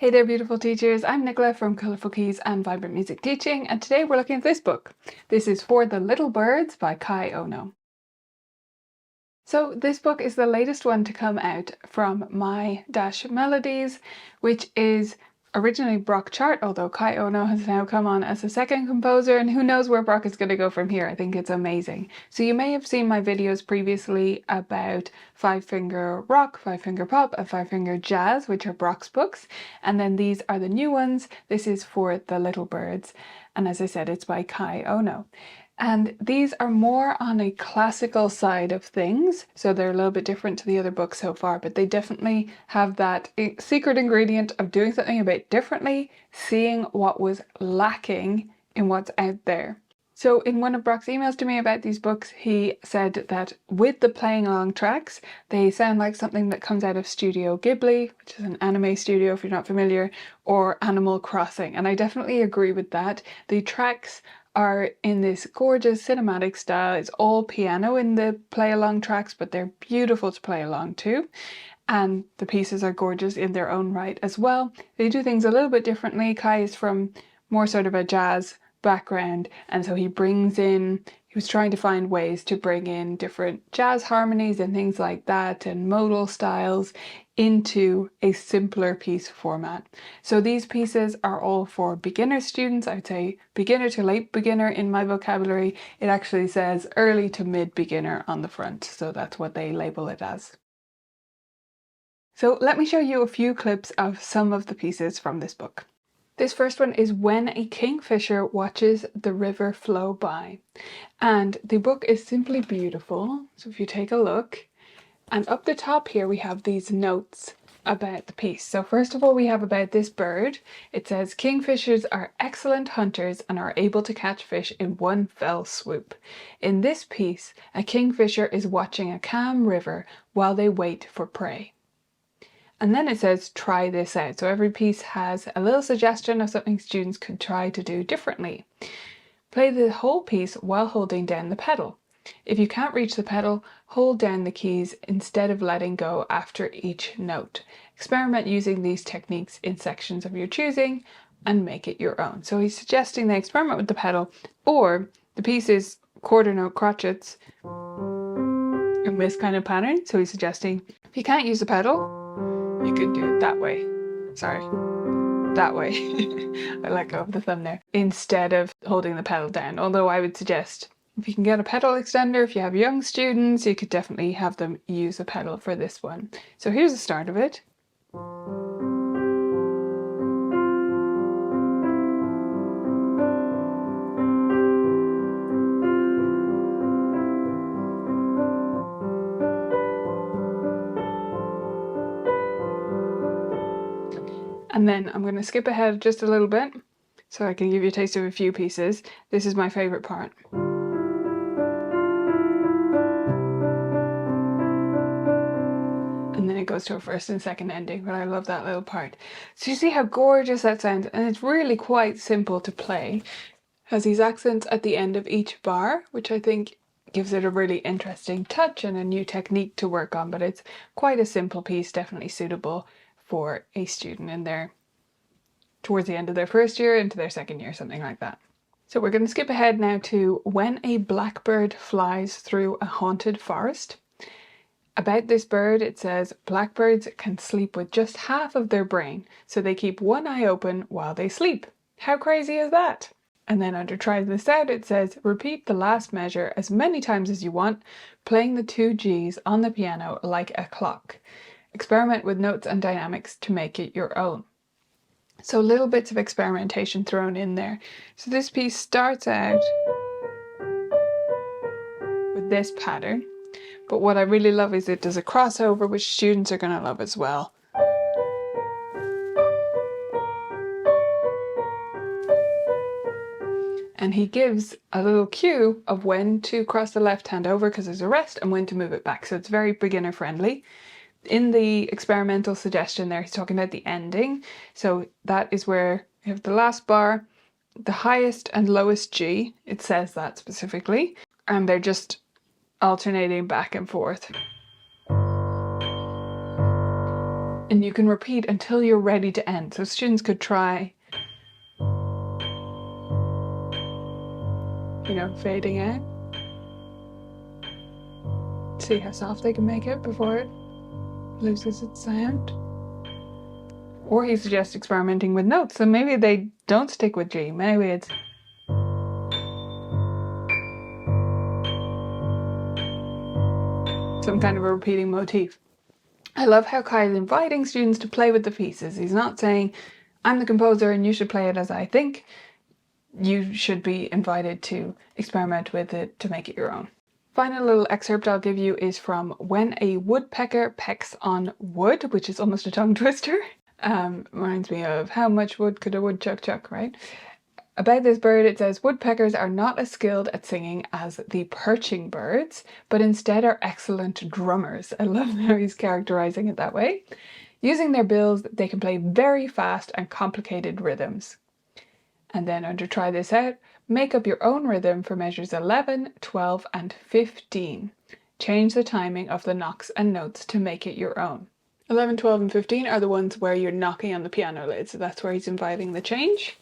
Hey there, beautiful teachers. I'm Nicola from Colourful Keys and Vibrant Music Teaching, and today we're looking at this book. This is For the Little Birds by Kai Ono. So this book is the latest one to come out from my Melodies, which is originally Brock Chart, although Kai Ono has now come on as a second composer, and who knows where Brock is going to go from here. I think it's amazing. So you may have seen my videos previously about Five Finger Rock, Five Finger Pop, and Five Finger Jazz, which are Brock's books, and then these are the new ones. This is For the Little Birds, and as I said, it's by Kai Ono. And these are more on a classical side of things, so they're a little bit different to the other books so far, but they definitely have that secret ingredient of doing something a bit differently, seeing what was lacking in what's out there. So in one of Brock's emails to me about these books, he said that with the playing along tracks, they sound like something that comes out of Studio Ghibli, which is an anime studio if you're not familiar, or Animal Crossing. And I definitely agree with that. The tracks are in this gorgeous cinematic style. It's all piano in the play along tracks, but they're beautiful to play along to. And the pieces are gorgeous in their own right as well. They do things a little bit differently. Kai is from more sort of a jazz background, and so he was trying to find ways to bring in different jazz harmonies and things like that and modal styles into a simpler piece format. So these pieces are all for beginner students. I would say beginner to late beginner in my vocabulary. It actually says early to mid beginner on the front, so that's what they label it as. So let me show you a few clips of some of the pieces from this book. This first one is When a Kingfisher Watches the River Flow By. And the book is simply beautiful. So if you take a look, and up the top here we have these notes about the piece. So first of all, we have about this bird. It says, kingfishers are excellent hunters and are able to catch fish in one fell swoop. In this piece, a kingfisher is watching a calm river while they wait for prey. And then it says, try this out. So every piece has a little suggestion of something students could try to do differently. Play the whole piece while holding down the pedal. If you can't reach the pedal, hold down the keys instead of letting go after each note. Experiment using these techniques in sections of your choosing and make it your own. So he's suggesting they experiment with the pedal, or the piece is quarter note crotchets in this kind of pattern. So he's suggesting if you can't use the pedal, you could do it that way. Sorry, that way. I let go of the thumb there. Instead of holding the pedal down. Although I would suggest if you can get a pedal extender, if you have young students, you could definitely have them use a pedal for this one. So here's the start of it. And then I'm going to skip ahead just a little bit so I can give you a taste of a few pieces. This is my favorite part. And then it goes to a first and second ending, but I love that little part. So you see how gorgeous that sounds, and it's really quite simple to play. It has these accents at the end of each bar, which I think gives it a really interesting touch and a new technique to work on, but it's quite a simple piece, definitely suitable for a student in their towards the end of their first year into their second year, something like that. So we're going to skip ahead now to When a Blackbird Flies Through a Haunted Forest. About this bird, it says, blackbirds can sleep with just half of their brain, so they keep one eye open while they sleep. How crazy is that? And then under Try This Out, it says, repeat the last measure as many times as you want, playing the 2 Gs on the piano like a clock. Experiment with notes and dynamics to make it your own. So little bits of experimentation thrown in there. So this piece starts out with this pattern, but what I really love is it does a crossover, which students are going to love as well. And he gives a little cue of when to cross the left hand over because there's a rest, and when to move it back. So it's very beginner friendly. In the experimental suggestion there, he's talking about the ending. So that is where you have the last bar, the highest and lowest G. It says that specifically. And they're just alternating back and forth. And you can repeat until you're ready to end. So students could try, you know, fading out. See how soft they can make it before it loses its sound. Or he suggests experimenting with notes. So maybe they don't stick with G. Maybe it's some kind of a repeating motif. I love how Kai is inviting students to play with the pieces. He's not saying, I'm the composer and you should play it as I think. You should be invited to experiment with it to make it your own. Final little excerpt I'll give you is from When a Woodpecker Pecks on Wood, which is almost a tongue twister. Reminds me of how much wood could a woodchuck chuck, right? About this bird, it says, woodpeckers are not as skilled at singing as the perching birds, but instead are excellent drummers. I love how he's characterizing it that way. Using their bills, they can play very fast and complicated rhythms. And then under try this out, make up your own rhythm for measures 11, 12, and 15. Change the timing of the knocks and notes to make it your own. 11, 12, and 15 are the ones where you're knocking on the piano lid, so that's where he's inviting the change.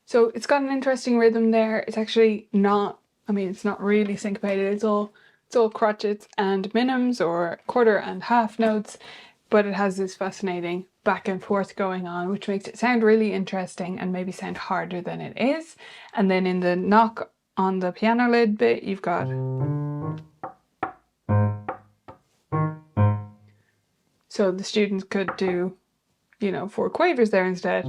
So it's got an interesting rhythm there. It's actually not, I mean, it's not really syncopated. It's all crotchets and minims or quarter and half notes, but it has this fascinating back and forth going on, which makes it sound really interesting and maybe sound harder than it is. And then in the knock on the piano lid bit, you've got, so the students could do, you know, 4 quavers there instead.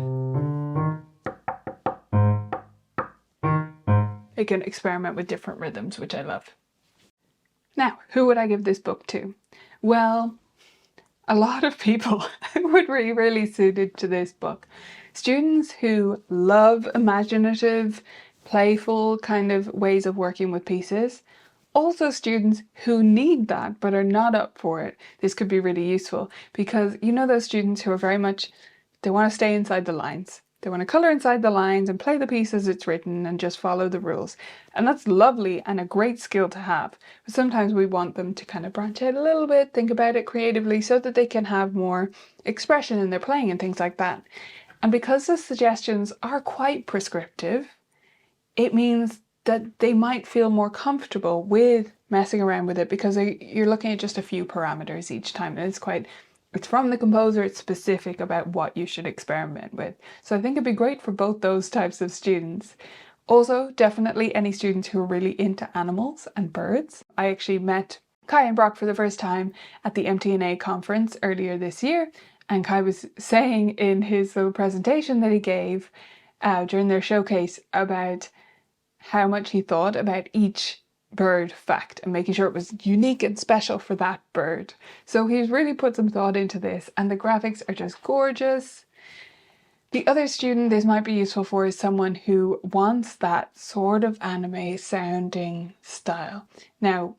They can experiment with different rhythms, which I love. Now, who would I give this book to? Well, a lot of people would be really suited to this book. Students who love imaginative, playful kind of ways of working with pieces. Also students who need that but are not up for it. This could be really useful because you know those students who are very much, they want to stay inside the lines. They want to colour inside the lines and play the piece as it's written and just follow the rules. And that's lovely and a great skill to have. But sometimes we want them to kind of branch out a little bit, think about it creatively so that they can have more expression in their playing and things like that. And because the suggestions are quite prescriptive, it means that they might feel more comfortable with messing around with it because you're looking at just a few parameters each time. And it's from the composer, it's specific about what you should experiment with. So I think it'd be great for both those types of students. Also, definitely any students who are really into animals and birds. I actually met Kai and Brock for the first time at the MTNA conference earlier this year, and Kai was saying in his little presentation that he gave during their showcase about how much he thought about each bird fact and making sure it was unique and special for that bird. So he's really put some thought into this and the graphics are just gorgeous. The other student this might be useful for is someone who wants that sort of anime sounding style. Now,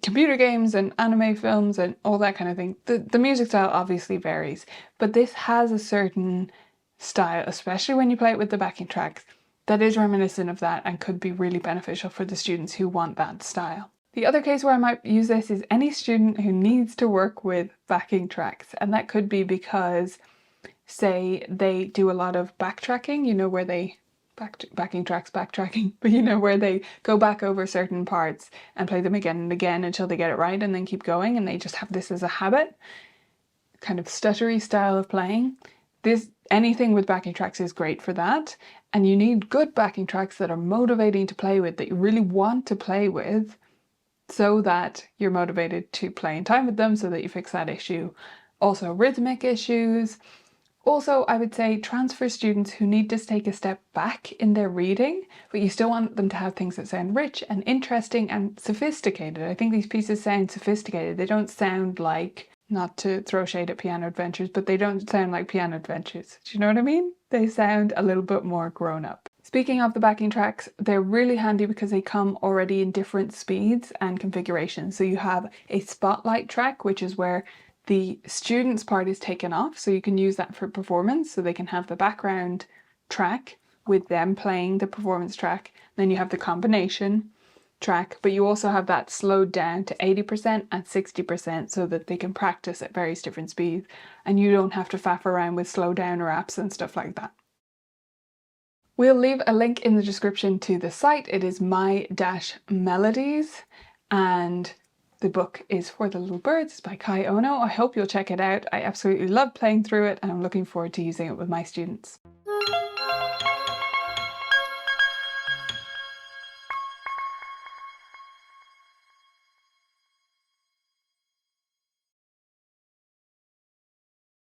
computer games and anime films and all that kind of thing, the music style obviously varies, but this has a certain style, especially when you play it with the backing tracks, that is reminiscent of that and could be really beneficial for the students who want that style. The other case where I might use this is any student who needs to work with backing tracks, and that could be because, say, they do a lot of backtracking, you know, where they backing tracks backtracking, but you know, where they go back over certain parts and play them again and again until they get it right and then keep going, and they just have this as a habit, kind of stuttery style of playing. Anything with backing tracks is great for that, and you need good backing tracks that are motivating to play with, that you really want to play with, so that you're motivated to play in time with them, so that you fix that issue. Also rhythmic issues. Also, I would say transfer students who need to take a step back in their reading, but you still want them to have things that sound rich and interesting and sophisticated. I think these pieces sound sophisticated. They don't sound like, not to throw shade at Piano Adventures, but they don't sound like Piano Adventures. Do you know what I mean? They sound a little bit more grown up. Speaking of the backing tracks, they're really handy because they come already in different speeds and configurations. So you have a spotlight track, which is where the student's part is taken off, so you can use that for performance, so they can have the background track with them playing the performance track. Then you have the combination, track, but you also have that slowed down to 80% and 60% so that they can practice at various different speeds and you don't have to faff around with slow down raps and stuff like that. We'll leave a link in the description to the site. It is my-melodies, and the book is For the Little Birds by Kai Ono. I hope you'll check it out. I absolutely love playing through it and I'm looking forward to using it with my students.